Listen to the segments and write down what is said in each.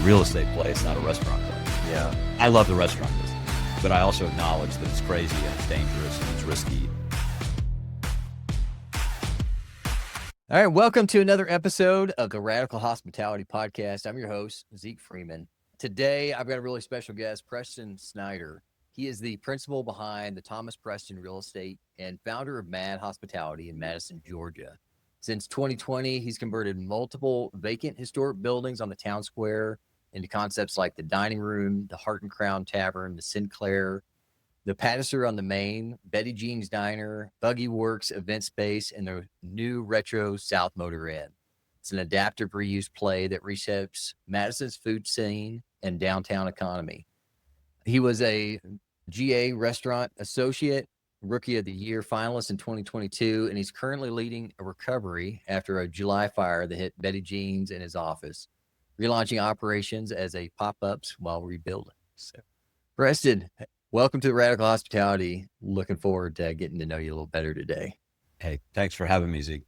real estate play. It's not a restaurant play. Yeah. I love the restaurant business, but I also acknowledge that it's crazy and it's dangerous and it's risky. All right, welcome to another episode of the Radical Hospitality Podcast. I'm your host, Zeke Freeman. Today, I've got a really special guest, Preston Snyder. He is the principal behind the Thomas Preston Real Estate and founder of Mad Hospitality in Madison, Georgia. Since 2020, he's converted multiple vacant historic buildings on the town square into concepts like the dining room, the Heart and Crown Tavern, the Sinclair, the Patterson on the Main, Betty Jean's Diner, Buggy Works event space, and the new retro South Motor Inn. It's an adaptive reuse play that reshapes Madison's food scene and downtown economy. He was a GA Restaurant Associate, Rookie of the Year finalist in 2022, and he's currently leading a recovery after a July fire that hit Betty Jean's in his office, relaunching operations as a pop-ups while rebuilding. So, Preston, welcome to the Radical Hospitality. Looking forward to getting to know you a little better today. Hey, thanks for having me, Zeke.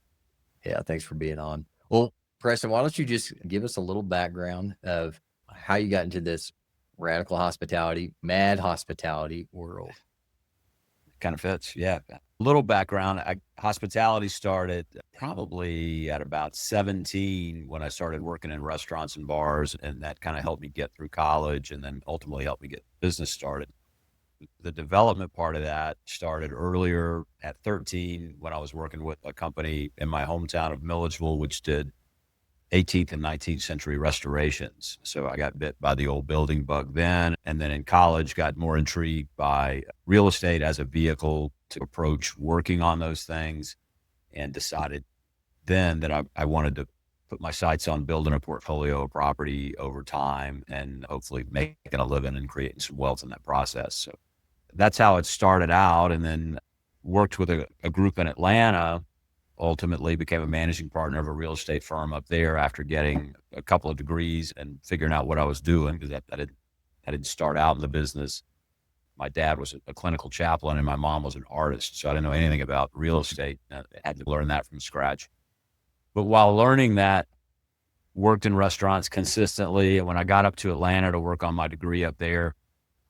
Yeah, thanks for being on. Well, Preston, why don't you just give us a little background of how you got into this radical hospitality, mad hospitality world? Kind of fits, yeah. A little background. Hospitality started probably at about 17 when I started working in restaurants and bars, and that kind of helped me get through college and then ultimately helped me get business started. The development part of that started earlier at 13 when I was working with a company in my hometown of Milledgeville, which did 18th and 19th century restorations. So I got bit by the old building bug then. And then in college, got more intrigued by real estate as a vehicle to approach working on those things, and decided then that I wanted to put my sights on building a portfolio of property over time and hopefully making a living and creating some wealth in that process. So that's how it started out, and then worked with a group in Atlanta, ultimately became a managing partner of a real estate firm up there after getting a couple of degrees and figuring out what I was doing, because I didn't start out in the business. My dad was a clinical chaplain and my mom was an artist, so I didn't know anything about real estate. I had to learn that from scratch. But while learning that, worked in restaurants consistently. And when I got up to Atlanta to work on my degree up there,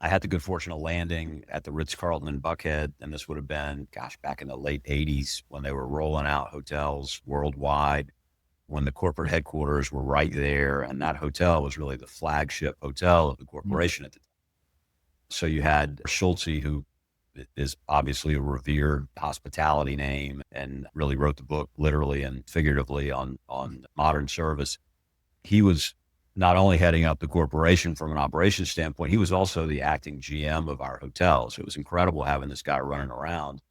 I had the good fortune of landing at the Ritz-Carlton in Buckhead, and this would have been, back in the late 80s when they were rolling out hotels worldwide, when the corporate headquarters were right there, and that hotel was really the flagship hotel of the corporation at the time. So you had Schultze, who is obviously a revered hospitality name and really wrote the book literally and figuratively on modern service. He was not only heading up the corporation from an operations standpoint, he was also the acting GM of our hotel. So it was incredible having this guy running around,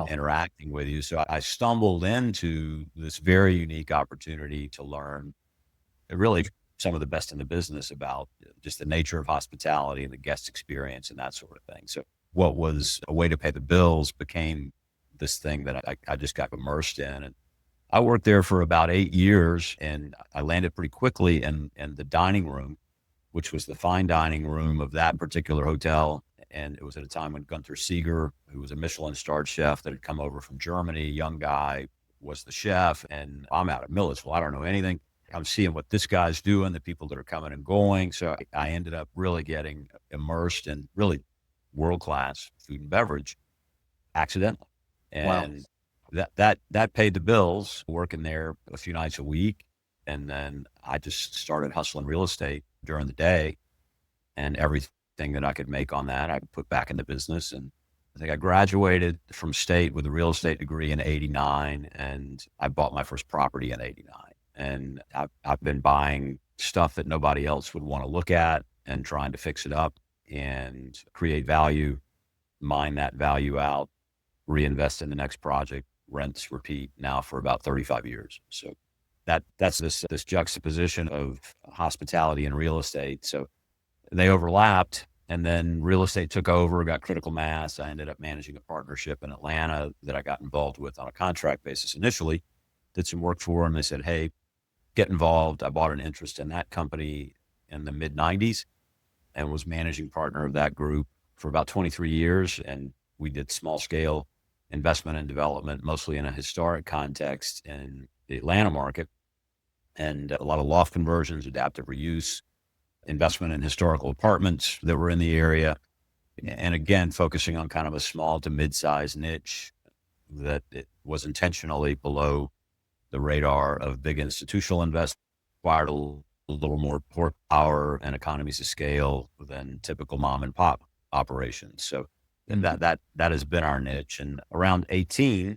interacting with you. So I stumbled into this very unique opportunity to learn really some of the best in the business about just the nature of hospitality and the guest experience and that sort of thing. So what was a way to pay the bills became this thing that I just got immersed in. And I worked there for about 8 years, and I landed pretty quickly in the dining room, which was the fine dining room of that particular hotel. And it was at a time when Gunther Seeger, who was a Michelin-starred chef that had come over from Germany, young guy, was the chef. And I'm out of Milledgeville. I don't know anything. I'm seeing what this guy's doing, the people that are coming and going. So I ended up really getting immersed in really world-class food and beverage accidentally. And that paid the bills, working there a few nights a week. And then I just started hustling real estate during the day, and everything that I could make on that, I put back in the business. And I think I graduated from state with a real estate degree in 89, and I bought my first property in 89. And I've been buying stuff that nobody else would want to look at and trying to fix it up and create value, mine that value out, reinvest in the next project, rents repeat now for about 35 years. So that's this juxtaposition of hospitality and real estate. So they overlapped, and then real estate took over, got critical mass. I ended up managing a partnership in Atlanta that I got involved with on a contract basis initially, did some work for them. They said, hey, get involved. I bought an interest in that company in the mid 90s and was managing partner of that group for about 23 years. And we did small scale investment and development, mostly in a historic context in the Atlanta market, and a lot of loft conversions, adaptive reuse, investment in historical apartments that were in the area. And again, focusing on kind of a small to mid-sized niche that it was intentionally below the radar of big institutional investors, required a little more power and economies of scale than typical mom and pop operations. So that has been our niche. And around 18,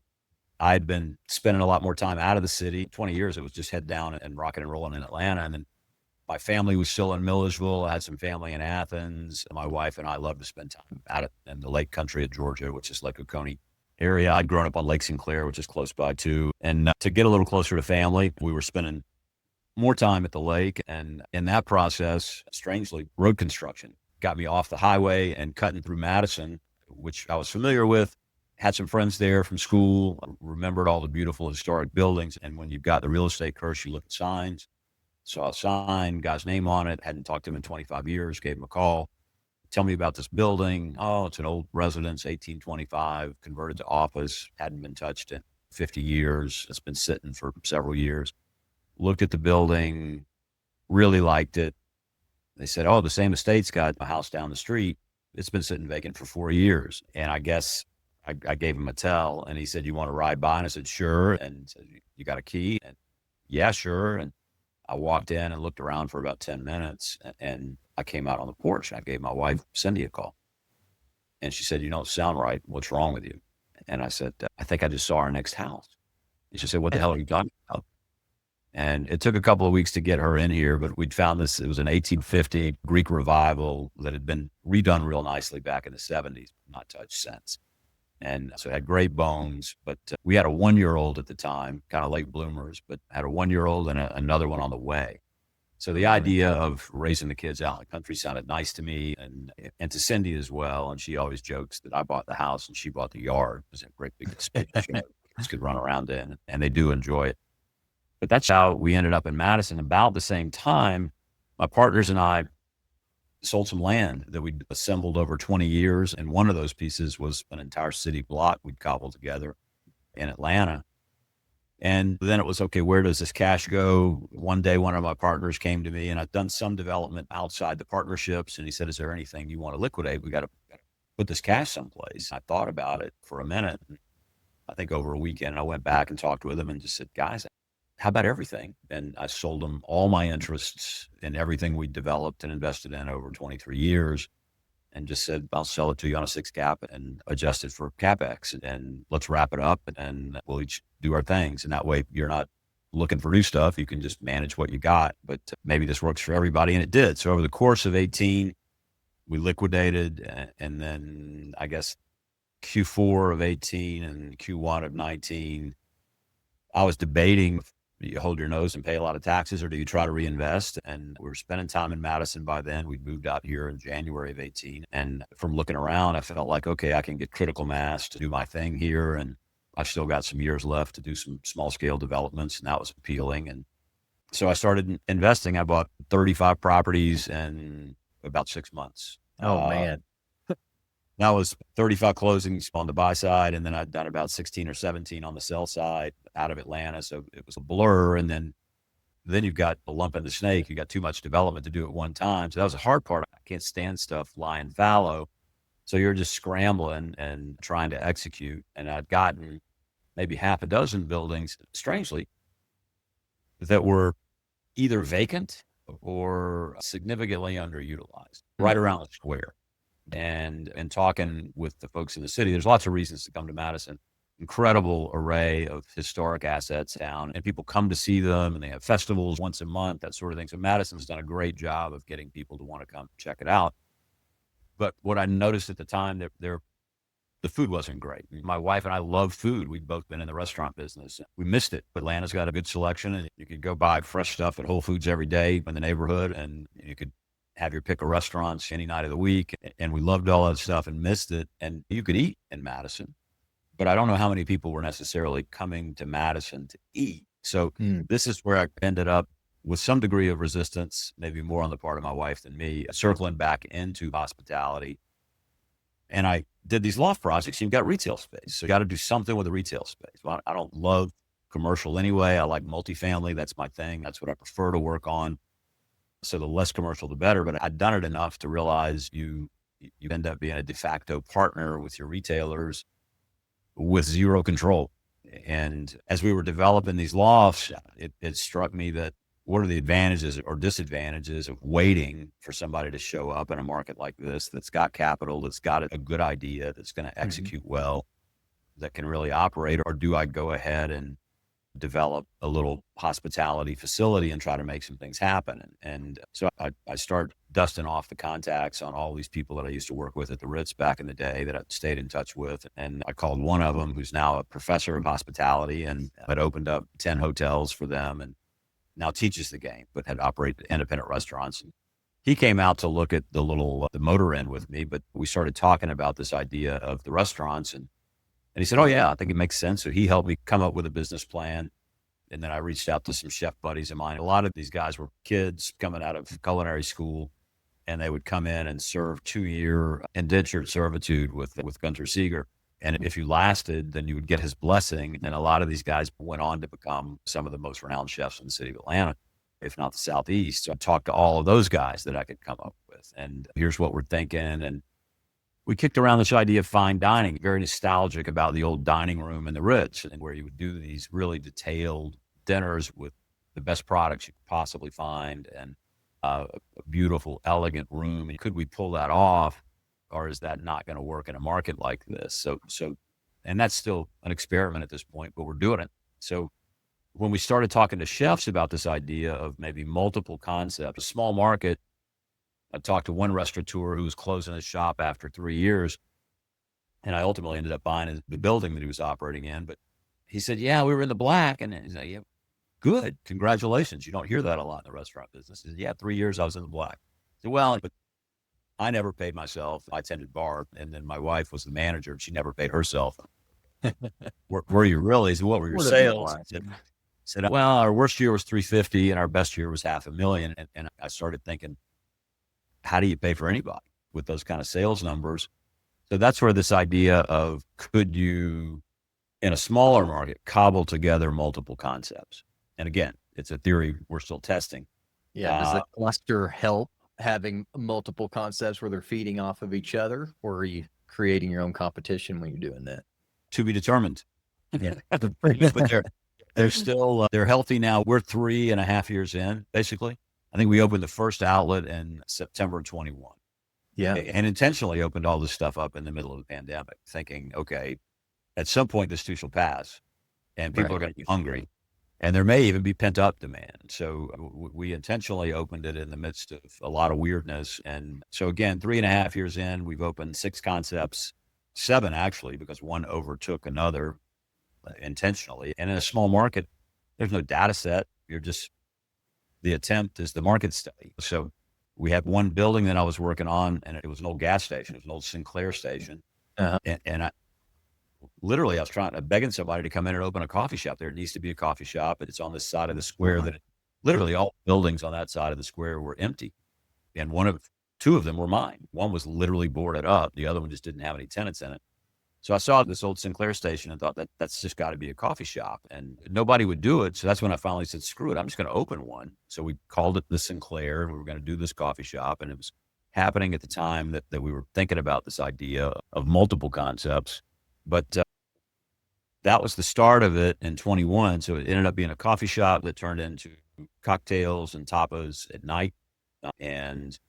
I'd been spending a lot more time out of the city. 20 years, it was just head down and rocking and rolling in Atlanta. And then my family was still in Millersville. I had some family in Athens. My wife and I loved to spend time out in the lake country of Georgia, which is Lake Oconee area. I'd grown up on Lake Sinclair, which is close by too. And to get a little closer to family, we were spending more time at the lake. And in that process, strangely, road construction got me off the highway and cutting through Madison, which I was familiar with. Had some friends there from school, remembered all the beautiful historic buildings. And when you've got the real estate curse, you look at signs. Saw a sign, guy's name on it, hadn't talked to him in 25 years, gave him a call. Tell me about this building. Oh, it's an old residence, 1825, converted to office, hadn't been touched in 50 years. It's been sitting for several years. Looked at the building, really liked it. They said, oh, the same estate's got a house down the street. It's been sitting vacant for 4 years. And I guess I gave him a tell, and he said, you want to ride by? And I said, sure. And said, you got a key? And yeah, sure. And I walked in and looked around for about 10 minutes, and I came out on the porch. I gave my wife, Cindy, a call. And she said, you don't sound right. What's wrong with you? And I said, I think I just saw our next house. And she said, what the hell are you talking about? And it took a couple of weeks to get her in here, but we'd found this. It was an 1850 Greek revival that had been redone real nicely back in the 70s, not touched since. And so it had great bones, but we had a 1-year-old at the time, kind of late bloomers, but had a 1-year-old and another one on the way. So the idea of raising the kids out in the country sounded nice to me and to Cindy as well. And she always jokes that I bought the house and she bought the yard. It was a great big space kids could run around in, and they do enjoy it. But that's how we ended up in Madison. About the same time, my partners and I sold some land that we'd assembled over 20 years. And one of those pieces was an entire city block we'd cobbled together in Atlanta. And then it was, okay, where does this cash go? One day, one of my partners came to me, and I'd done some development outside the partnerships. And he said, is there anything you want to liquidate? We got to put this cash someplace. I thought about it for a minute. I think over a weekend, I went back and talked with him and just said, guys, how about everything? And I sold them all my interests in everything we developed and invested in over 23 years, and just said, I'll sell it to you on a 6 cap and adjust it for CapEx, and let's wrap it up and we'll each do our things. And that way you're not looking for new stuff. You can just manage what you got, but maybe this works for everybody. And it did. So over the course of 18, we liquidated. And then I guess Q4 of 18 and Q1 of 19, I was debating, do you hold your nose and pay a lot of taxes, or do you try to reinvest? And we were spending time in Madison by then. We'd moved out here in January of 18. And from looking around, I felt like, okay, I can get critical mass to do my thing here. And I still got some years left to do some small scale developments, and that was appealing. And so I started investing. I bought 35 properties in about 6 months. Oh, man. That was 35 closings on the buy side, and then I'd done about 16 or 17 on the sell side out of Atlanta. So it was a blur. And then you've got a lump in the snake. You got too much development to do at one time. So that was the hard part. I can't stand stuff lying fallow. So you're just scrambling and trying to execute. And I'd gotten maybe half a dozen buildings, strangely, that were either vacant or significantly underutilized, right around the square. And talking with the folks in the city, there's lots of reasons to come to Madison. Incredible array of historic assets down, and people come to see them, and they have festivals once a month, that sort of thing. So Madison's done a great job of getting people to want to come check it out. But what I noticed at the time, that the food wasn't great. My wife and I love food. We'd both been in the restaurant business. We missed it. Atlanta's got a good selection, and you could go buy fresh stuff at Whole Foods every day in the neighborhood, and you could have your pick of restaurants any night of the week. And we loved all that stuff and missed it. And you could eat in Madison, but I don't know how many people were necessarily coming to Madison to eat. So this is where I ended up with some degree of resistance, maybe more on the part of my wife than me, circling back into hospitality. And I did these loft projects. You've got retail space, so you got to do something with the retail space. Well, I don't love commercial anyway. I like multifamily. That's my thing. That's what I prefer to work on. So the less commercial, the better. But I'd done it enough to realize you end up being a de facto partner with your retailers with zero control. And as we were developing these lofts, it struck me that what are the advantages or disadvantages of waiting for somebody to show up in a market like this that's got capital, that's got a good idea, that's going to execute well, that can really operate? Or do I go ahead and develop a little hospitality facility and try to make some things happen? And so I start dusting off the contacts on all these people that I used to work with at the Ritz back in the day that I stayed in touch with. And I called one of them, who's now a professor of hospitality and had opened up 10 hotels for them and now teaches the game, but had operated independent restaurants. He came out to look at the motor inn with me, but we started talking about this idea of the restaurants, and he said, "Oh yeah, I think it makes sense." So he helped me come up with a business plan. And then I reached out to some chef buddies of mine. A lot of these guys were kids coming out of culinary school, and they would come in and serve 2-year indentured servitude with Gunter Seeger. And if you lasted, then you would get his blessing. And a lot of these guys went on to become some of the most renowned chefs in the city of Atlanta, if not the Southeast. So I talked to all of those guys that I could come up with. And here's what we're thinking. And we kicked around this idea of fine dining, very nostalgic about the old dining room in the Ritz, and where you would do these really detailed dinners with the best products you could possibly find, and a beautiful, elegant room. And could we pull that off, or is that not going to work in a market like this? So, and that's still an experiment at this point, but we're doing it. So when we started talking to chefs about this idea of maybe multiple concepts, a small market, I talked to one restaurateur who was closing his shop after 3 years, and I ultimately ended up buying the building that he was operating in. But he said, "Yeah, we were in the black." And he's like, "Yeah, good. Congratulations. You don't hear that a lot in the restaurant business." He said, "Yeah, 3 years I was in the black." I said, "Well, but I never paid myself. I tended bar, and then my wife was the manager, and she never paid herself." Were you really? He said, "What were your sales?" I said, "Well, our worst year was 350, and our best year was $500,000. And I started thinking, how do you pay for anybody with those kind of sales numbers? So that's where this idea of, could you, in a smaller market, cobble together multiple concepts? And again, it's a theory we're still testing. Yeah. Does the cluster help having multiple concepts where they're feeding off of each other, or are you creating your own competition when you're doing that? To be determined. Yeah. But they're still, they're healthy now. We're 3.5 years in, basically. I think we opened the first outlet in September of 21. Yeah. And intentionally opened all this stuff up in the middle of the pandemic, thinking, okay, at some point this too shall pass, and people are going to be hungry, and there may even be pent up demand. So we intentionally opened it in the midst of a lot of weirdness. And so again, 3.5 years in, we've opened 6 concepts, 7 actually, because one overtook another intentionally. And in a small market, there's no data set. The attempt is the market study. So we had one building that I was working on, and it was an old gas station. It was an old Sinclair station. And I was begging somebody to come in and open a coffee shop there. It needs to be a coffee shop, but it's on this side of the square that literally all buildings on that side of the square were empty. And 2 of them were mine. One was literally boarded up. The other one just didn't have any tenants in it. So I saw this old Sinclair station and thought that's just got to be a coffee shop, and nobody would do it. So that's when I finally said, screw it, I'm just going to open one. So we called it the Sinclair, and we were going to do this coffee shop. And it was happening at the time that we were thinking about this idea of multiple concepts. But that was the start of it in 21. So it ended up being a coffee shop that turned into cocktails and tapas at night. And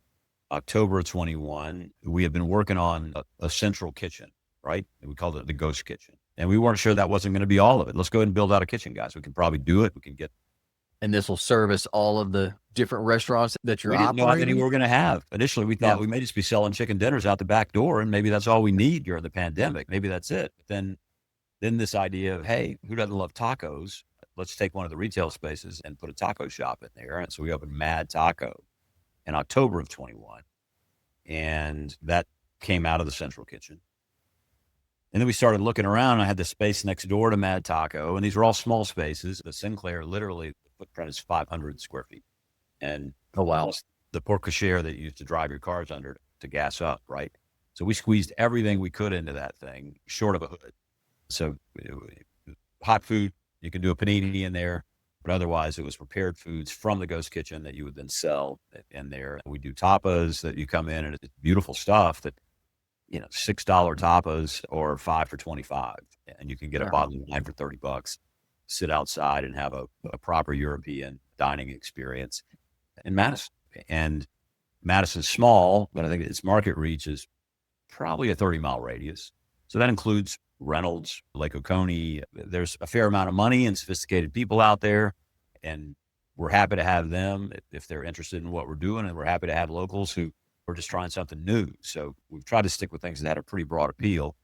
October of 21, we had been working on a central kitchen. Right? We called it the ghost kitchen. And we weren't sure that wasn't going to be all of it. Let's go ahead and build out a kitchen, guys. We can probably do it. We can get. And this will service all of the different restaurants that you're operating. We didn't know how many we were going to have. Initially, we thought we may just be selling chicken dinners out the back door, and maybe that's all we need during the pandemic. Maybe that's it. But then this idea of, hey, who doesn't love tacos? Let's take one of the retail spaces and put a taco shop in there. And so we opened Mad Taco in October of 21. And that came out of the central kitchen. And then we started looking around. I had the space next door to Mad Taco, and these were all small spaces. The Sinclair, literally, the footprint is 500 square feet. And the porte cochere that you used to drive your cars under to gas up, right? So we squeezed everything we could into that thing, short of a hood. So hot food, you can do a panini in there. But otherwise, it was prepared foods from the ghost kitchen that you would then sell in there. We do tapas that you come in, and it's beautiful stuff that, $6 tapas or 5 for 25. And you can get a Uh-huh. bottle of wine for $30, sit outside and have a proper European dining experience in Madison. And Madison's small, but I think its market reach is probably a 30-mile radius. So that includes Reynolds, Lake Oconee. There's a fair amount of money and sophisticated people out there, and we're happy to have them if they're interested in what we're doing, and we're happy to have locals who are just trying something new. So we've tried to stick with things that had a pretty broad appeal.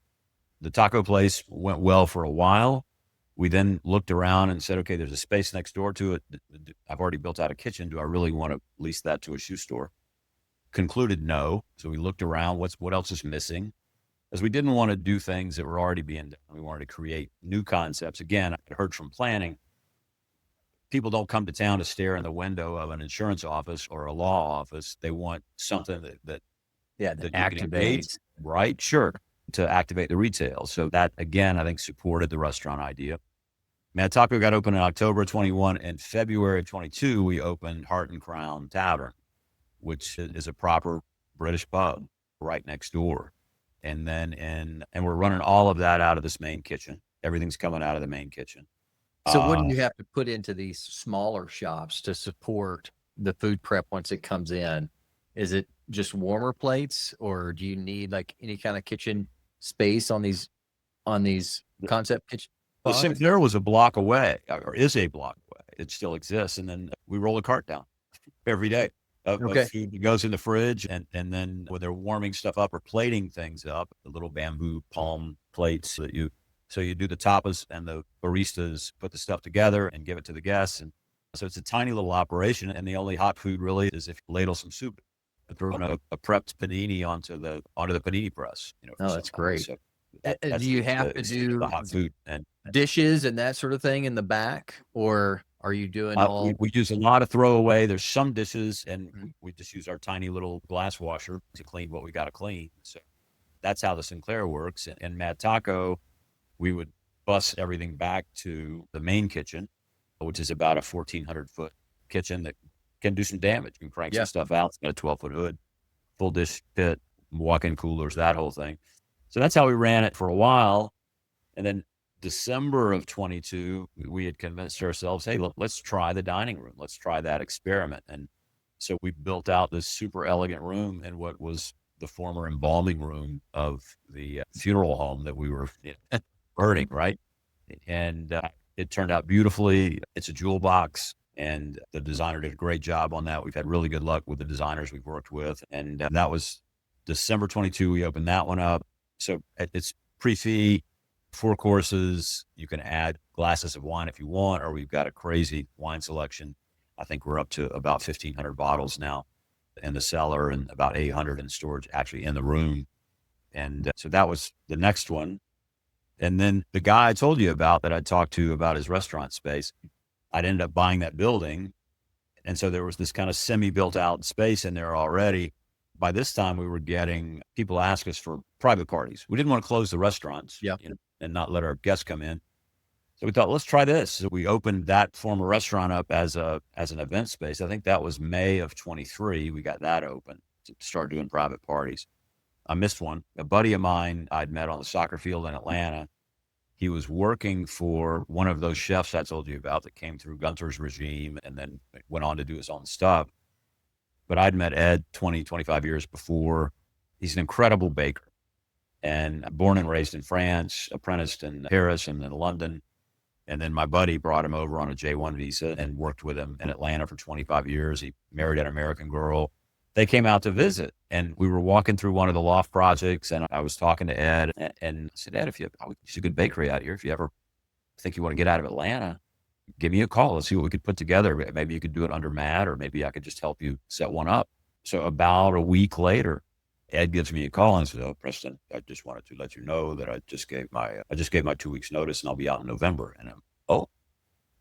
The taco place went well for a while. We then looked around and said, okay, there's a space next door to it. I've already built out a kitchen. Do I really want to lease that to a shoe store? Concluded no. So we looked around, what else is missing? As we didn't want to do things that were already being done. We wanted to create new concepts. Again, I heard from planning, people don't come to town to stare in the window of an insurance office or a law office. They want something that you can engage, activates. right? Sure. To activate the retail. So that, again, I think supported the restaurant idea. Mad Taco got open in October 21. And February 22, we opened Heart and Crown Tavern, which is a proper British pub right next door. And then, and we're running all of that out of this main kitchen. Everything's coming out of the main kitchen. So what do you have to put into these smaller shops to support the food prep once it comes in? Is it just warmer plates, or do you need like any kind of kitchen space on these concept kitchen? The Sinclair was a block away, or is a block away. It still exists. And then we roll a cart down every day of food that goes in the fridge. And then when they're warming stuff up or plating things up, the little bamboo palm plates that you do the tapas, and the baristas put the stuff together and give it to the guests. And so it's a tiny little operation. And the only hot food really is if you ladle some soup, throwing a prepped panini onto the panini press. Oh, that's great. So do you have to do the hot food and dishes and that sort of thing in the back, or are you doing all? We use a lot of throwaway. There's some dishes, and we just use our tiny little glass washer to clean what we got to clean. So that's how the Sinclair works. And Mad Taco, we would bus everything back to the main kitchen, which is about a 1,400-foot kitchen that can do some damage. You can crank some stuff out. It's got a 12-foot hood, full dish pit, walk-in coolers, that whole thing. So that's how we ran it for a while. And then December of 22, we had convinced ourselves, hey, look, let's try the dining room. Let's try that experiment. And so we built out this super elegant room in what was the former embalming room of the funeral home that we were burning, right? And it turned out beautifully. It's a jewel box, and the designer did a great job on that. We've had really good luck with the designers we've worked with. And that was December 22. We opened that one up. So it's pre-fee, 4 courses. You can add glasses of wine if you want, or we've got a crazy wine selection. I think we're up to about 1,500 bottles now in the cellar, and about 800 in storage actually in the room. And so that was the next one. And then the guy I told you about that I talked to about his restaurant space, I'd ended up buying that building. And so there was this kind of semi-built out space in there already. By this time, we were getting people ask us for private parties. We didn't want to close the restaurants and not let our guests come in. So we thought, let's try this. So we opened that former restaurant up as an event space. I think that was May of 23. We got that open to start doing private parties. I missed one. A buddy of mine I'd met on the soccer field in Atlanta. He was working for one of those chefs I told you about that came through Gunter's regime and then went on to do his own stuff. But I'd met Ed 20, 25 years before. He's an incredible baker, and born and raised in France, apprenticed in Paris and then London. And then my buddy brought him over on a J1 visa and worked with him in Atlanta for 25 years. He married an American girl. They came out to visit, and we were walking through one of the loft projects, and I was talking to Ed, and I said, Ed, there's a good bakery out here. If you ever think you want to get out of Atlanta, give me a call. Let's see what we could put together. Maybe you could do it under Matt, or maybe I could just help you set one up. So about a week later, Ed gives me a call and says, oh, Preston, I just wanted to let you know that I just gave my 2 weeks notice, and I'll be out in November. And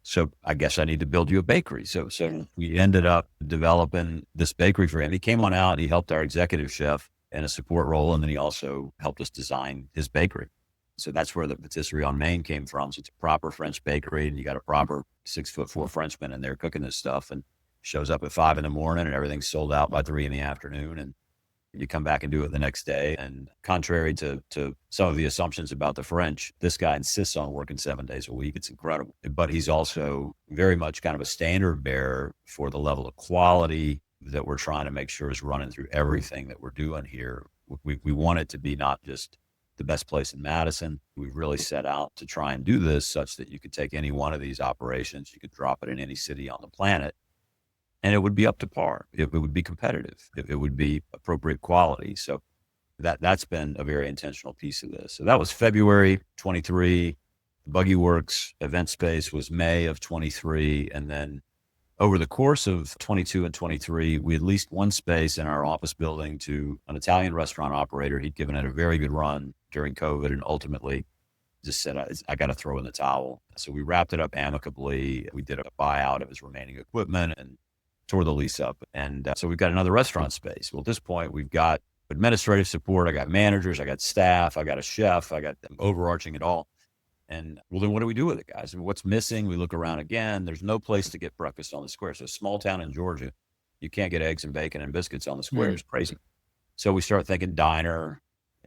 so I guess I need to build you a bakery. So we ended up developing this bakery for him. He came on out and he helped our executive chef in a support role. And then he also helped us design his bakery. So that's where the patisserie on Main came from. So it's a proper French bakery, and you got a proper 6'4" Frenchman in there cooking this stuff, and shows up at 5 a.m. and everything's sold out by 3 p.m. And you come back and do it the next day. And contrary to some of the assumptions about the French, this guy insists on working 7 days a week. It's incredible. But he's also very much kind of a standard bearer for the level of quality that we're trying to make sure is running through everything that we're doing here. We want it to be not just the best place in Madison. We've really set out to try and do this such that you could take any one of these operations, you could drop it in any city on the planet, and it would be up to par. It would be competitive. It would be appropriate quality. So that's been a very intentional piece of this. So that was February 23. Buggy Works event space was May of 23. And then over the course of 22 and 23, we had leased one space in our office building to an Italian restaurant operator. He'd given it a very good run during COVID and ultimately just said, I got to throw in the towel. So we wrapped it up amicably. We did a buyout of his remaining equipment and tore the lease up. And so we've got another restaurant space. Well, at this point, we've got administrative support. I got managers, I got staff, I got a chef, I got them overarching it all. And well, then what do we do with it, guys? I mean, what's missing? We look around again. There's no place to get breakfast on the square. So small town in Georgia, you can't get eggs and bacon and biscuits on the square. It's crazy. So we start thinking diner.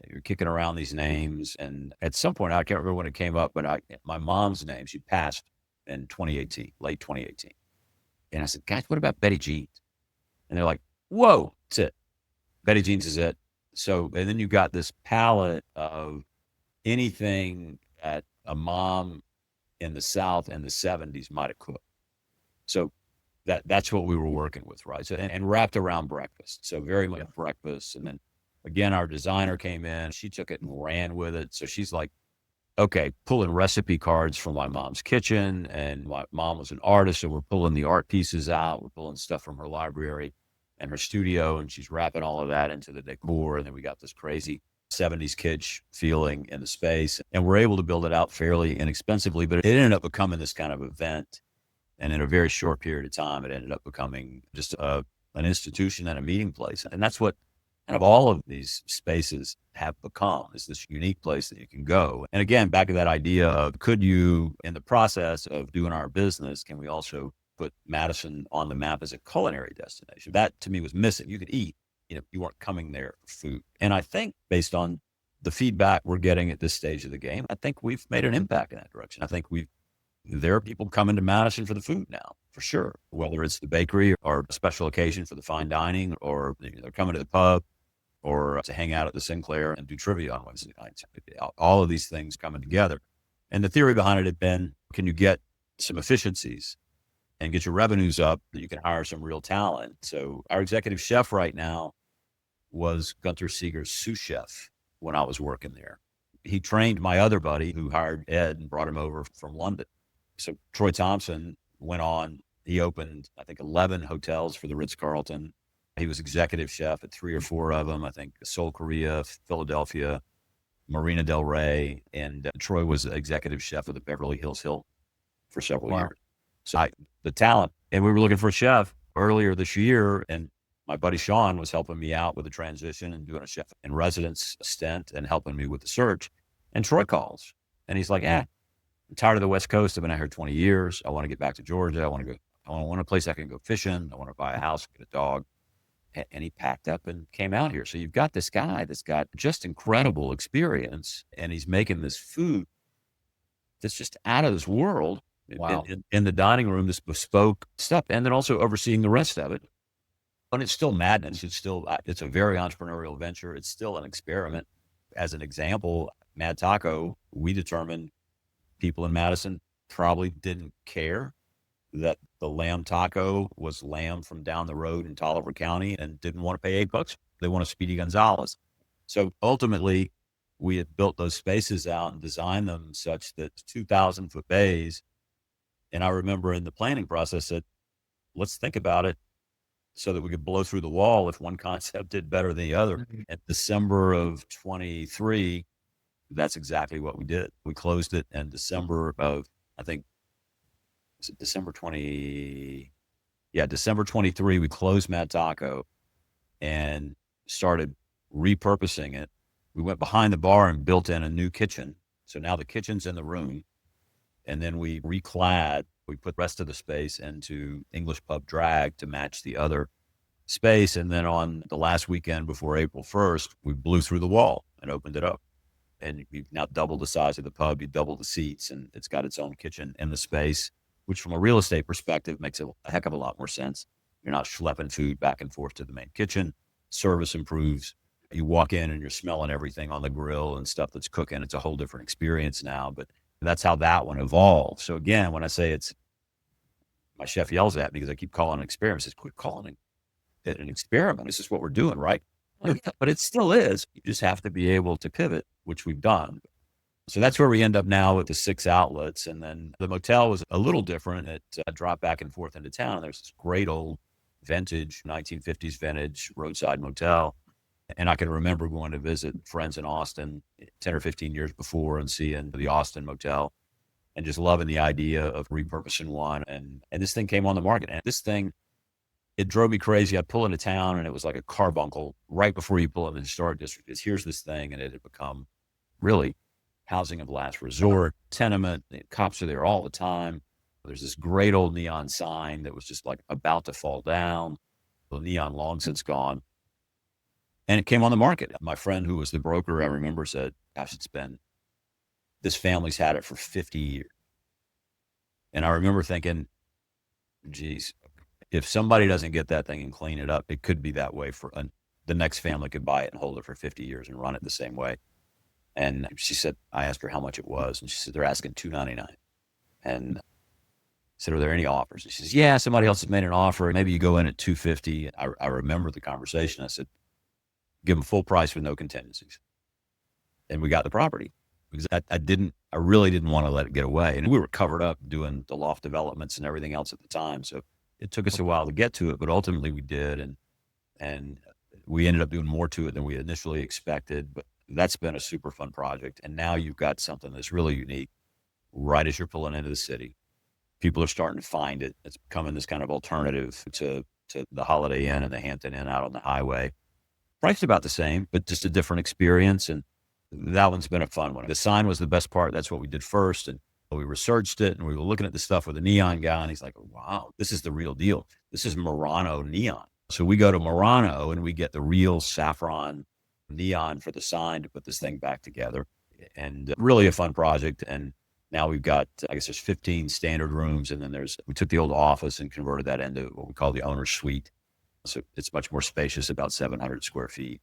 You're kicking around these names. And at some point, I can't remember when it came up, but my mom's name, she passed in 2018, late 2018. And I said, guys, what about Betty Jean's? And they're like, whoa, that's it. Betty Jean's is it. So, and then you got this palette of anything that a mom in the South in the 70s might have cooked. So that's what we were working with, right? So, and wrapped around breakfast. So very much breakfast. And then again, our designer came in, she took it and ran with it. So she's like, okay, pulling recipe cards from my mom's kitchen, and my mom was an artist. So we're pulling the art pieces out. We're pulling stuff from her library and her studio, and she's wrapping all of that into the decor. And then we got this crazy 70s kitsch feeling in the space, and we're able to build it out fairly inexpensively, but it ended up becoming this kind of event. And in a very short period of time, it ended up becoming just an institution and a meeting place. And that's what kind of all of these spaces have become, is this unique place that you can go. And again, back to that idea of, could you, in the process of doing our business, can we also put Madison on the map as a culinary destination? That to me was missing. You could eat, you weren't coming there for food. And I think based on the feedback we're getting at this stage of the game, I think we've made an impact in that direction. I think there are people coming to Madison for the food now, for sure, whether it's the bakery or a special occasion for the fine dining, or they're coming to the pub, or to hang out at the Sinclair and do trivia on Wednesday nights. All of these things coming together. And the theory behind it had been, can you get some efficiencies and get your revenues up that you can hire some real talent? So our executive chef right now was Gunther Seeger's sous chef when I was working there. He trained my other buddy who hired Ed and brought him over from London. So Troy Thompson went on, he opened, I think, 11 hotels for the Ritz-Carlton. He was executive chef at 3 or 4 of them, I think Seoul, Korea, Philadelphia, Marina Del Rey, and Troy was executive chef of the Beverly Hills Hill for several years. So the talent, and we were looking for a chef earlier this year, and my buddy Sean was helping me out with the transition and doing a chef in residence stint and helping me with the search. And Troy calls and he's like, I'm tired of the West Coast. I've been out here 20 years. I want to get back to Georgia. I want a place I can go fishing. I want to buy a house, get a dog. And he packed up and came out here. So you've got this guy that's got just incredible experience, and he's making this food that's just out of this world. Wow. In the dining room, this bespoke stuff, and then also overseeing the rest of it. And it's still madness. It's a very entrepreneurial venture. It's still an experiment. As an example, Mad Taco, we determined people in Madison probably didn't care that the lamb taco was lamb from down the road in Tolliver County and didn't want to pay $8. They want a Speedy Gonzalez. So ultimately, we had built those spaces out and designed them such that 2,000-foot bays. And I remember in the planning process said, let's think about it so that we could blow through the wall if one concept did better than the other. Mm-hmm. At December of 23, that's exactly what we did. We closed it in December of, I think, was it December 20? Yeah, December 23, we closed Mad Taco and started repurposing it. We went behind the bar and built in a new kitchen. So now the kitchen's in the room. And then we reclad We put the rest of the space into English pub drag to match the other space. And then on the last weekend before April 1st, we blew through the wall and opened it up. And you've now doubled the size of the pub, you double the seats, and it's got its own kitchen in the space, which from a real estate perspective makes a heck of a lot more sense. You're not schlepping food back and forth to the main kitchen. Service improves. You walk in and you're smelling everything on the grill and stuff that's cooking. It's a whole different experience now, but that's how that one evolved. So again, when I say it's, my chef yells at me because I keep calling it an experiment. He says, quit calling it an experiment. This is what we're doing, right? Like, yeah, but it still is. You just have to be able to pivot, which we've done. So that's where we end up now with the 6 outlets. And then the motel was a little different. It dropped back and forth into town. There's this great old vintage, 1950s vintage roadside motel. And I can remember going to visit friends in Austin 10 or 15 years before and seeing the Austin motel and just loving the idea of repurposing one. And this thing came on the market. And this thing, it drove me crazy. I'd pull into town and it was like a carbuncle right before you pull into the historic district. Here's this thing. And it had become really housing of last resort, tenement. The cops are there all the time. There's this great old neon sign that was just like about to fall down. The neon long since gone. And it came on the market. My friend who was the broker, I remember, said, gosh, this family's had it for 50 years. And I remember thinking, geez, if somebody doesn't get that thing and clean it up, it could be that way for the next family could buy it and hold it for 50 years and run it the same way. And she said, I asked her how much it was. And she said, they're asking $299. And I said, are there any offers? And she says, yeah, somebody else has made an offer. Maybe you go in at $250. I remember the conversation. I said, give them full price with no contingencies. And we got the property because I really didn't want to let it get away. And we were covered up doing the loft developments and everything else at the time. So it took us a while to get to it, but ultimately we did. And we ended up doing more to it than we initially expected, but that's been a super fun project. And now you've got something that's really unique right as you're pulling into the city. People are starting to find it. It's becoming this kind of alternative to the Holiday Inn and the Hampton Inn out on the highway. Priced about the same, but just a different experience. And that one's been a fun one. The sign was the best part. That's what we did first. And we researched it and we were looking at the stuff with the neon guy. And he's like, wow, this is the real deal. This is Murano neon. So we go to Murano and we get the real saffron neon for the sign to put this thing back together. And really a fun project. And now we've got, I guess there's 15 standard rooms. And then we took the old office and converted that into what we call the owner's suite. So it's much more spacious, about 700 square feet.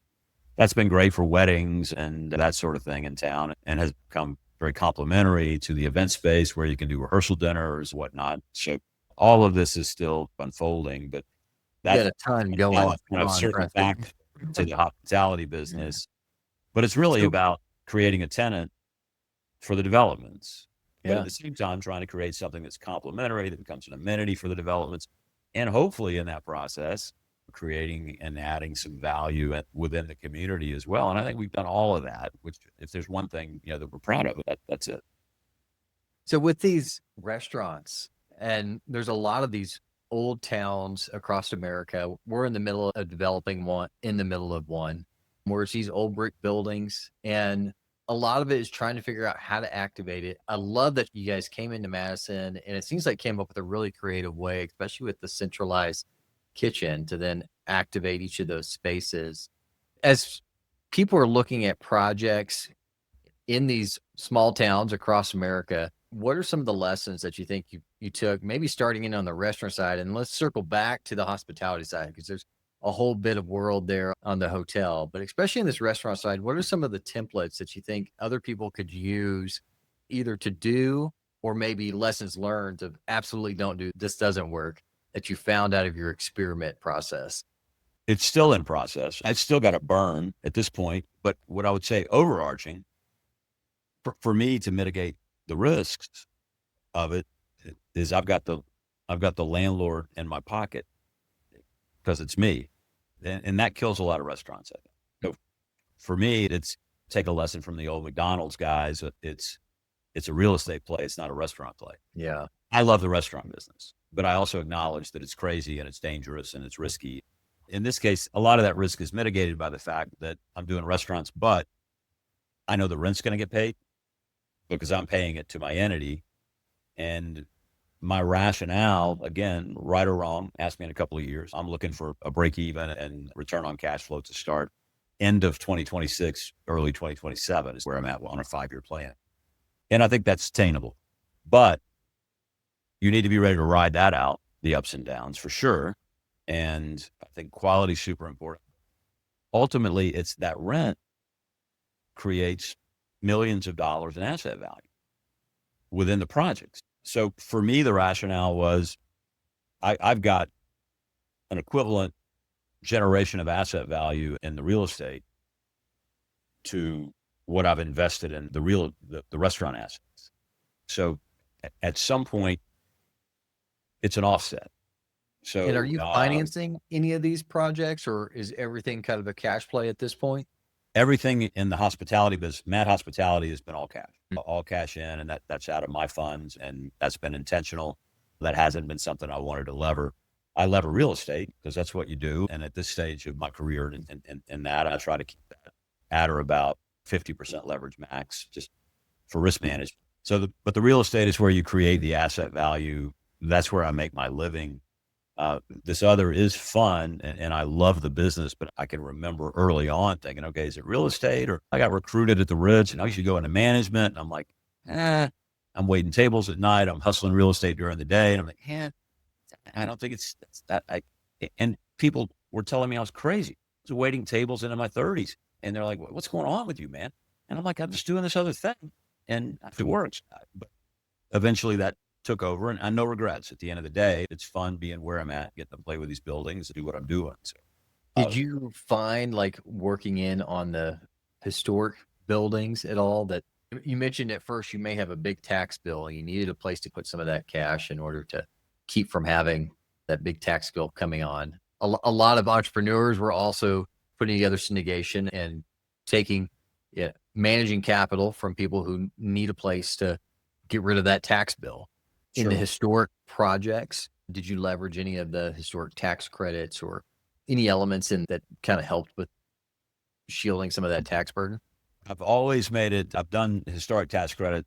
That's been great for weddings and that sort of thing in town and has become very complementary to the event space where you can do rehearsal dinners, whatnot. So all of this is still unfolding, but that's got a ton going on. Kind of circle back to the hospitality business, but it's really about creating a tenant for the developments, but at the same time, trying to create something that's complementary that becomes an amenity for the developments. And hopefully in that process, creating and adding some value within the community as well. And I think we've done all of that, which if there's one thing, that we're proud of, that's it. So with these restaurants, and there's a lot of these old towns across America, we're in the middle of developing one, in the middle of one, where it's these old brick buildings. And a lot of it is trying to figure out how to activate it. I love that you guys came into Madison and it seems like came up with a really creative way, especially with the centralized kitchen to then activate each of those spaces. As people are looking at projects in these small towns across America, what are some of the lessons that you think you took, maybe starting in on the restaurant side, and let's circle back to the hospitality side, because there's a whole bit of world there on the hotel, but especially in this restaurant side, what are some of the templates that you think other people could use either to do or maybe lessons learned of absolutely don't do, this doesn't work, that you found out of your experiment process? It's still in process. I've still got to burn at this point, but what I would say overarching for me to mitigate the risks of it is I've got the landlord in my pocket because it's me. And that kills a lot of restaurants, I think. So for me, it's take a lesson from the old McDonald's guys. It's a real estate play. It's not a restaurant play. Yeah. I love the restaurant business, but I also acknowledge that it's crazy and it's dangerous and it's risky. In this case, a lot of that risk is mitigated by the fact that I'm doing restaurants, but I know the rent's going to get paid because I'm paying it to my entity. And my rationale, again, right or wrong, ask me in a couple of years. I'm looking for a break even and return on cash flow to start end of 2026, early 2027 is where I'm at on a 5-year plan. And I think that's attainable. But you need to be ready to ride that out, the ups and downs for sure. And I think quality is super important. Ultimately, it's that rent creates millions of dollars in asset value within the projects. So for me, the rationale was I've got an equivalent generation of asset value in the real estate to what I've invested in the restaurant assets. So at some point, it's an offset. So, And are you financing any of these projects, or is everything kind of a cash play at this point? everything in the hospitality business, Mad Hospitality, has been all cash in, and that's out of my funds, and that's been intentional. That hasn't been something I wanted to lever. I lever real estate because that's what you do. And at this stage of my career in that, I try to keep that at or about 50% leverage max, just for risk management. But the real estate is where you create the asset value. That's where I make my living. This other is fun, and I love the business, but I can remember early on thinking, okay, is it real estate? Or I got recruited at the Ritz and I used to go into management, and I'm like, I'm waiting tables at night. I'm hustling real estate during the day. And I'm like, I don't think it's that. And people were telling me I was crazy. I was waiting tables into my 30s. And they're like, what's going on with you, man? And I'm like, I'm just doing this other thing. And it works. But eventually that took over, and I no regrets. At the end of the day, it's fun being where I'm at, getting to play with these buildings, do what I'm doing. So, did you find, like, working in on the historic buildings at all, that you mentioned at first you may have a big tax bill and you needed a place to put some of that cash in order to keep from having that big tax bill coming on? A lot of entrepreneurs were also putting together syndication and managing capital from people who need a place to get rid of that tax bill. In the historic projects, did you leverage any of the historic tax credits or any elements in that kind of helped with shielding some of that tax burden? I've always I've done historic tax credit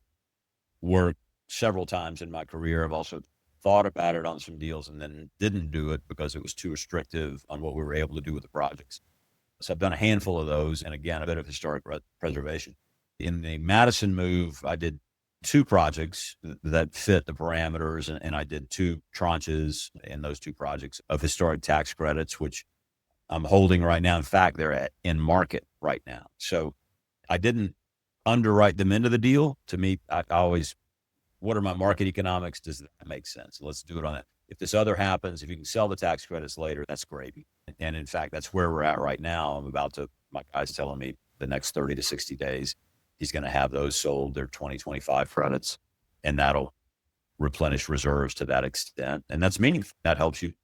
work several times in my career. I've also thought about it on some deals and then didn't do it because it was too restrictive on what we were able to do with the projects. So I've done a handful of those, and again, a bit of historic preservation. In the Madison move, I did 2 projects that fit the parameters, and I did 2 tranches in those 2 projects of historic tax credits, which I'm holding right now. In fact, they're in market right now. So I didn't underwrite them into the deal. To me, I always, what are my market economics? Does that make sense? Let's do it on that. If this other happens, if you can sell the tax credits later, that's gravy. And in fact, that's where we're at right now. My guy's telling me the next 30 to 60 days, he's going to have those sold, their 2025 credits, and that'll replenish reserves to that extent. And that's meaningful. That helps you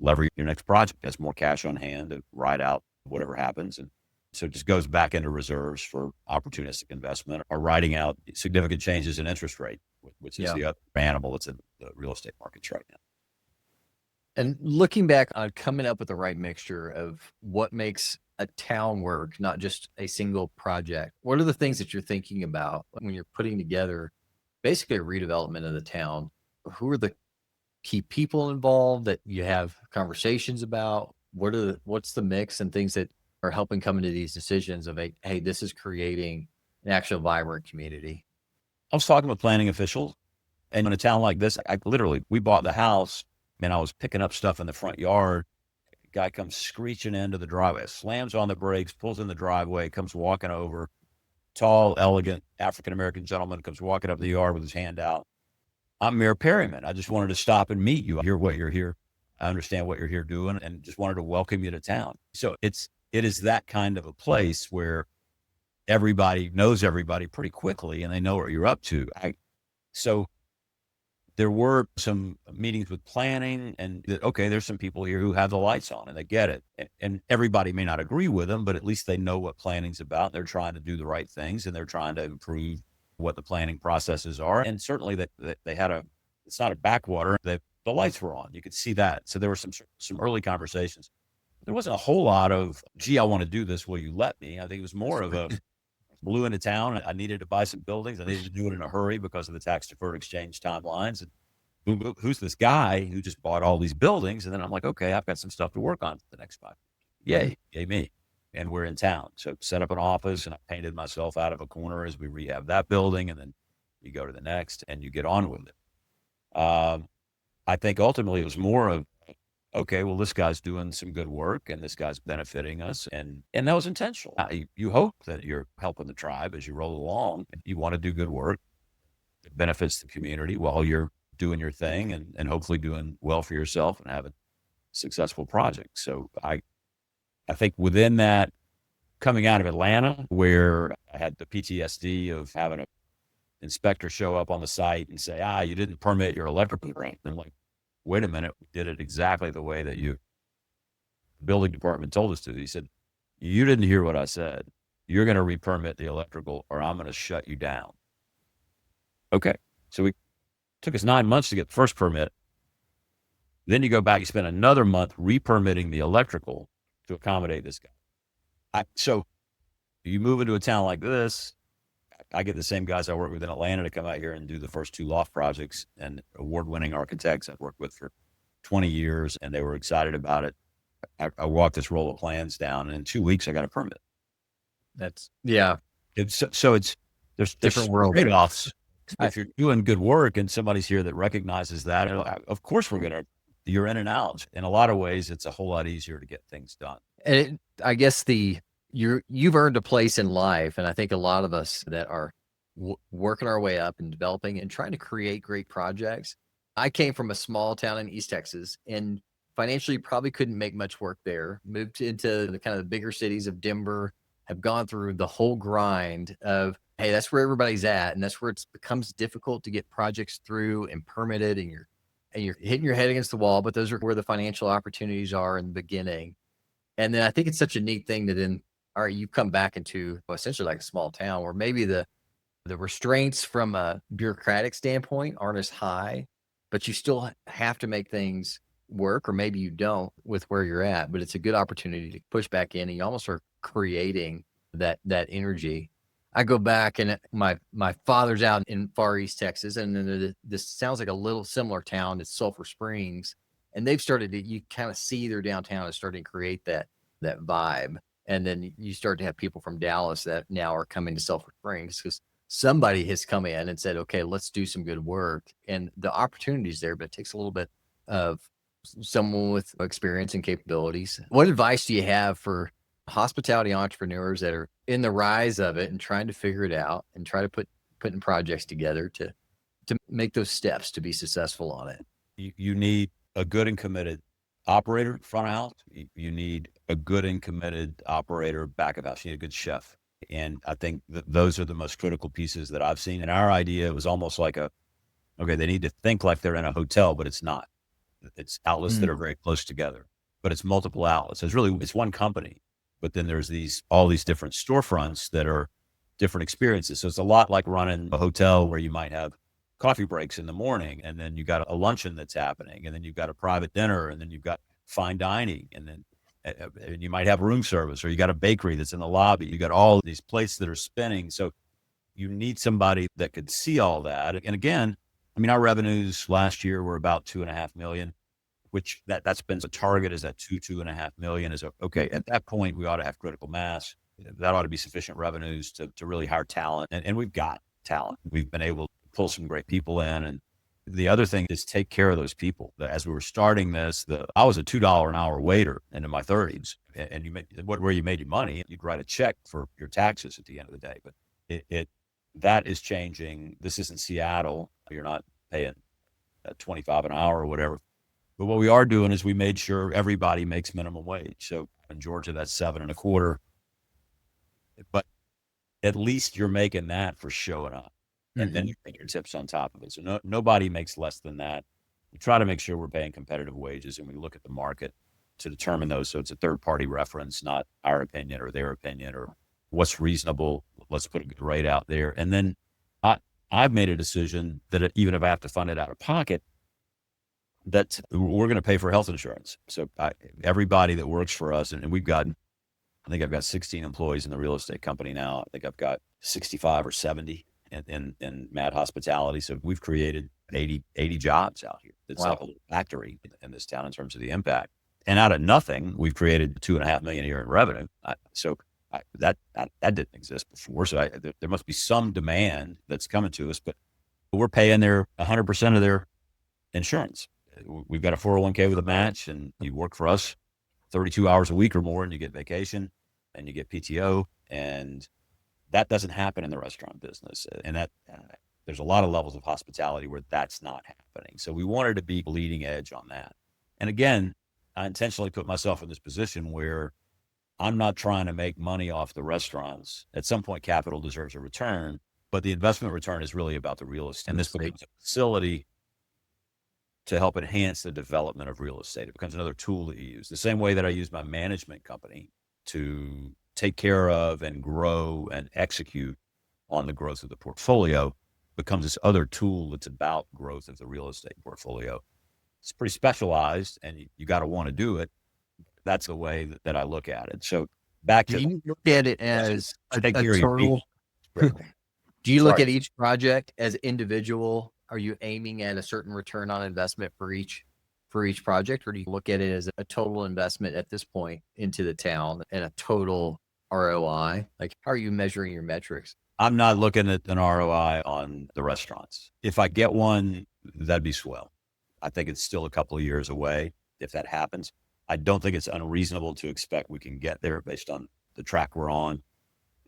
lever your next project. That's more cash on hand to ride out whatever happens. And so it just goes back into reserves for opportunistic investment or riding out significant changes in interest rate, which is the other animal that's in the real estate markets right now. And looking back on coming up with the right mixture of what makes a town work, not just a single project, what are the things that you're thinking about when you're putting together basically a redevelopment of the town? Who are the key people involved that you have conversations about? What's the mix and things that are helping come into these decisions of, hey, this is creating an actual vibrant community? I was talking with planning officials, and in a town like this, we bought the house, and I was picking up stuff in the front yard. Guy comes screeching into the driveway, slams on the brakes, pulls in the driveway, comes walking over. Tall, elegant African-American gentleman comes walking up the yard with his hand out. I'm Mayor Perryman. I just wanted to stop and meet you. I hear what you're here. I understand what you're here doing, and just wanted to welcome you to town. So it is that kind of a place where everybody knows everybody pretty quickly, and they know what you're up to. So there were some meetings with planning, and there's some people here who have the lights on and they get it. And everybody may not agree with them, but at least they know what planning's about. They're trying to do the right things, and they're trying to improve what the planning processes are. And certainly that they had it's not a backwater. The lights were on. You could see that. So there were some early conversations. There wasn't a whole lot of, gee, I want to do this. Will you let me? I think it was more of a blew into town. I needed to buy some buildings. I needed to do it in a hurry because of the tax deferred exchange timelines. And who's this guy who just bought all these buildings? And then I'm like, okay, I've got some stuff to work on for the next 5 years. Yay me. And we're in town. So set up an office, and I painted myself out of a corner as we rehab that building. And then you go to the next and you get on with it. I think ultimately it was more of, okay, well, this guy's doing some good work and this guy's benefiting us. And that was intentional. You hope that you're helping the tribe as you roll along. You want to do good work that benefits the community while you're doing your thing and hopefully doing well for yourself and having a successful project. So I think within that, coming out of Atlanta, where I had the PTSD of having an inspector show up on the site and say, you didn't permit your electrical grant. And I'm like, wait a minute, we did it exactly the way that the building department told us to. He said, you didn't hear what I said. You're going to re-permit the electrical or I'm going to shut you down. Okay. So it took us 9 months to get the first permit. Then you go back, you spend another month re-permitting the electrical to accommodate this guy. So you move into a town like this, I get the same guys I work with in Atlanta to come out here and do the first 2 loft projects, and award-winning architects I've worked with for 20 years, and they were excited about it. I walked this roll of plans down, and in 2 weeks I got a permit. There's different trade-offs. If you're doing good work and somebody's here that recognizes that, of course you're in and out. In a lot of ways, it's a whole lot easier to get things done. And I guess you've earned a place in life. And I think a lot of us that are working our way up and developing and trying to create great projects. I came from a small town in East Texas and financially probably couldn't make much work there. Moved into the kind of the bigger cities of Denver, have gone through the whole grind of, hey, that's where everybody's at. And that's where it becomes difficult to get projects through and permitted, and you're hitting your head against the wall, but those are where the financial opportunities are in the beginning. And then I think it's such a neat thing that then, all right, you come back into essentially like a small town where maybe the restraints from a bureaucratic standpoint aren't as high, but you still have to make things work, or maybe you don't with where you're at, but it's a good opportunity to push back in, and you almost are creating that energy. I go back, and my father's out in far East Texas, and then this sounds like a little similar town. It's Sulphur Springs, and they've started to, you kind of see their downtown is starting to create that vibe. And then you start to have people from Dallas that now are coming to Sulphur Springs because somebody has come in and said, okay, let's do some good work. And the opportunity's there, but it takes a little bit of someone with experience and capabilities. What advice do you have for hospitality entrepreneurs that are in the rise of it and trying to figure it out and try to putting projects together to make those steps to be successful on it? You need a good and committed operator front of house. You need a good and committed operator back of house. You need a good chef. And I think that those are the most critical pieces that I've seen. And our idea was almost like they need to think like they're in a hotel, but it's not. It's outlets that are very close together, but it's multiple outlets. It's one company, but then there's all these different storefronts that are different experiences. So it's a lot like running a hotel where you might have coffee breaks in the morning, and then you got a luncheon that's happening, and then you've got a private dinner, and then you've got fine dining, and then and you might have room service, or you got a bakery that's in the lobby. You got all these plates that are spinning. So you need somebody that could see all that. And again, I mean, our revenues last year were about $2.5 million, which that's been the target is at $2.5 million is okay. At that point, we ought to have critical mass. That ought to be sufficient revenues to really hire talent. And we've got talent. We've been able to pull some great people in. And the other thing is take care of those people. As we were starting this, I was a $2 an hour waiter into my 30s, and where you made your money, you'd write a check for your taxes at the end of the day. But that is changing. This isn't Seattle. You're not paying $25 an hour or whatever. But what we are doing is we made sure everybody makes minimum wage. So in Georgia, that's $7.25. But at least you're making that for showing up. And then you pay your tips on top of it. So nobody makes less than that. We try to make sure we're paying competitive wages, and we look at the market to determine those. So it's a third-party reference, not our opinion or their opinion or what's reasonable. Let's put a good rate out there. And then I've made a decision that even if I have to fund it out of pocket, that we're going to pay for health insurance. So everybody that works for us, and I think I've got 16 employees in the real estate company now. I think I've got 65 or 70 in Mad Hospitality. So we've created 80 jobs out here. It's Wow. like a little factory in this town in terms of the impact. And out of nothing, we've created $2.5 million a year in revenue. That didn't exist before. So there must be some demand that's coming to us, but we're paying their 100% of their insurance. We've got a 401k with a match, and you work for us 32 hours a week or more, and you get vacation and you get PTO. And that doesn't happen in the restaurant business. And there's a lot of levels of hospitality where that's not happening. So we wanted to be leading edge on that. And again, I intentionally put myself in this position where I'm not trying to make money off the restaurants. At some point, capital deserves a return, but the investment return is really about the real estate. And this becomes a facility to help enhance the development of real estate. It becomes another tool that you use. The same way that I use my management company to take care of and grow and execute on the growth of the portfolio becomes this other tool that's about growth of the real estate portfolio. It's pretty specialized, and you got to want to do it. That's the way that I look at it. So back to— Do you look at it as a take care of your total? people. Do you look Sorry. at each project as individual? Are you aiming at a certain return on investment for each project, or do you look at it as a total investment at this point into the town and a total ROI? Like, how are you measuring your metrics? I'm not looking at an ROI on the restaurants. If I get one, that'd be swell. I think it's still a couple of years away if that happens. I don't think it's unreasonable to expect we can get there based on the track we're on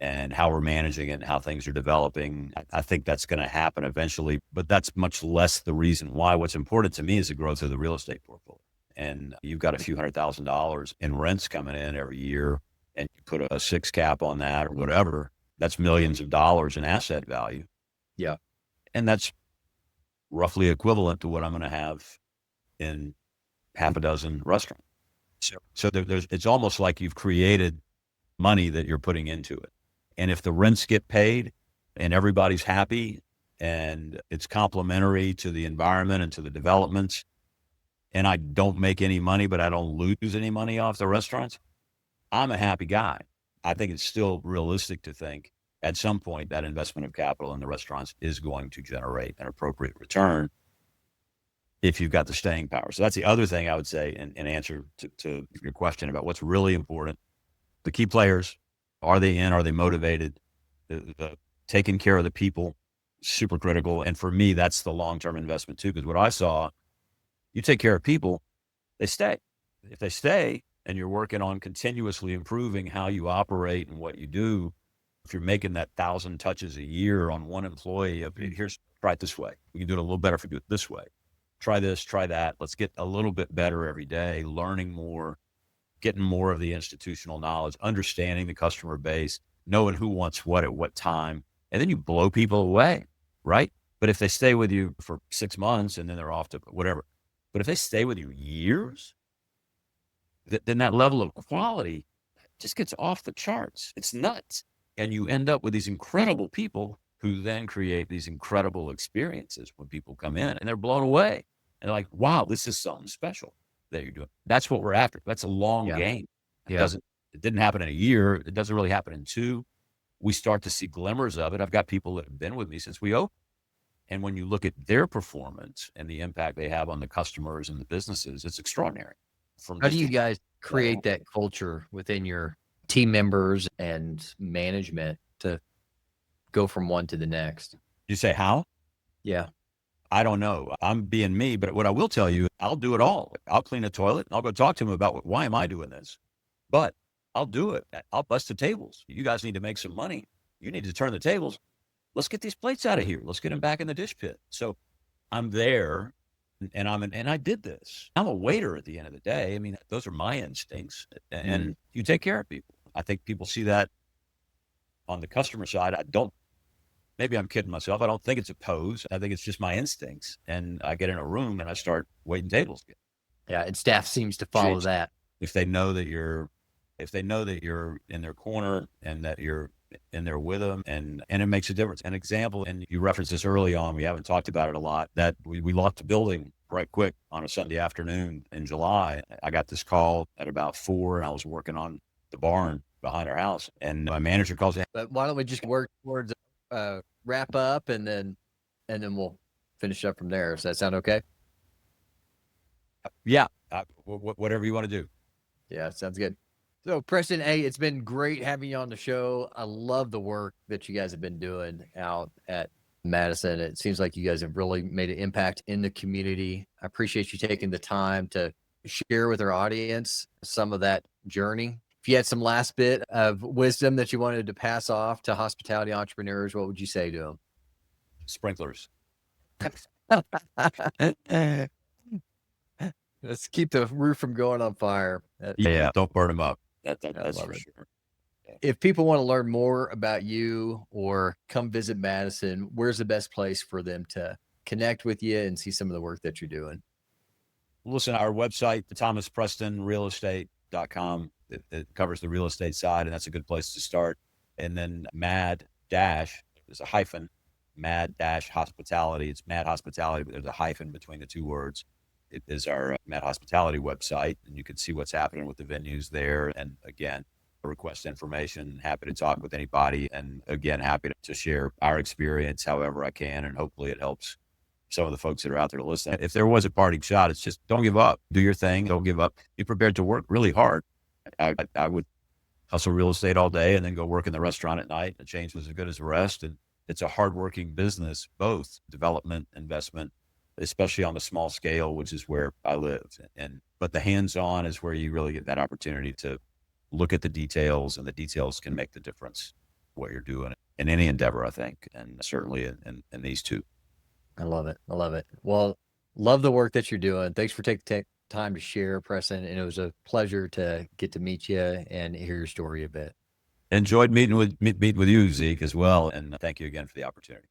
and how we're managing it and how things are developing. I think that's going to happen eventually, but that's much less the reason why. What's important to me is the growth of the real estate portfolio. And you've got a few $100,000 in rents coming in every year, and you put a 6 cap on that or whatever, that's millions of dollars in asset value. Yeah. And that's roughly equivalent to what I'm going to have in half a dozen restaurants. So it's almost like you've created money that you're putting into it. And if the rents get paid and everybody's happy and it's complementary to the environment and to the developments, and I don't make any money, but I don't lose any money off the restaurants, I'm a happy guy. I think it's still realistic to think at some point that investment of capital in the restaurants is going to generate an appropriate return if you've got the staying power. So that's the other thing I would say in answer to your question about what's really important. The key players, are they motivated? The taking care of the people, super critical. And for me, that's the long-term investment too, because what I saw, you take care of people, they stay. If they stay and you're working on continuously improving how you operate and what you do, if you're making that 1,000 touches a year on one employee, try it this way. We can do it a little better if we do it this way. Try this, try that. Let's get a little bit better every day, learning more, getting more of the institutional knowledge, understanding the customer base, knowing who wants what at what time. And then you blow people away, right? But if they stay with you for 6 months and then they're off to whatever, but if they stay with you years, then that level of quality just gets off the charts. It's nuts. And you end up with these incredible people who then create these incredible experiences when people come in and they're blown away. And they're like, wow, this is something special that you're doing. That's what we're after. That's a long game. It didn't happen in a year. It doesn't really happen in 2. We start to see glimmers of it. I've got people that have been with me since we opened. And when you look at their performance and the impact they have on the customers and the businesses, it's extraordinary. How do you guys create that culture within your team members and management to go from one to the next? You say how? Yeah. I don't know. I'm being me, but what I will tell you, I'll do it all. I'll clean a toilet and I'll go talk to them about why am I doing this? But I'll do it. I'll bust the tables. You guys need to make some money. You need to turn the tables. Let's get these plates out of here. Let's get them back in the dish pit. So I'm there and I did this. I'm a waiter at the end of the day. I mean, those are my instincts, and you take care of people. I think people see that on the customer side. Maybe I'm kidding myself. I don't think it's a pose. I think it's just my instincts. And I get in a room and I start waiting tables. Yeah. And staff seems to follow that. If they know that you're in their corner and that you're in there with them, and it makes a difference. An example, and you referenced this early on, we haven't talked about it a lot, that we locked the building right quick on a Sunday afternoon in July. I got this call at about 4 and I was working on the barn behind our house, and my manager calls in. But why don't we just work towards wrap up and then we'll finish up from there. Does that sound okay? Yeah. Whatever you want to do. Yeah, sounds good. So Preston, hey, it's been great having you on the show. I love the work that you guys have been doing out at Madison. It seems like you guys have really made an impact in the community. I appreciate you taking the time to share with our audience some of that journey. If you had some last bit of wisdom that you wanted to pass off to hospitality entrepreneurs, what would you say to them? Sprinklers. Let's keep the roof from going on fire. Yeah, don't burn them up. That's for it. sure. If people want to learn more about you or come visit Madison, where's the best place for them to connect with you and see some of the work that you're doing? Listen, our website, the Thomas Preston Real Estate.com, it covers the real estate side, and that's a good place to start. And then Mad Dash, there's a hyphen, Mad Dash Hospitality. It's Mad Hospitality, but there's a hyphen between the two words. It is our Mad Hospitality website, and you can see what's happening with the venues there. And again, request information, happy to talk with anybody. And again, happy to share our experience however I can. And hopefully it helps some of the folks that are out there listening. If there was a parting shot, it's just don't give up. Do your thing. Don't give up. Be prepared to work really hard. I would hustle real estate all day and then go work in the restaurant at night. The change was as good as the rest. And it's a hardworking business, both development, investment, especially on the small scale, which is where I live. But the hands-on is where you really get that opportunity to look at the details, and the details can make the difference what you're doing in any endeavor, I think, and certainly in these two. I love it. I love it. Well, love the work that you're doing. Thanks for taking time to share, Preston. And it was a pleasure to get to meet you and hear your story a bit. Enjoyed meeting with you, Zeke, as well. And thank you again for the opportunity.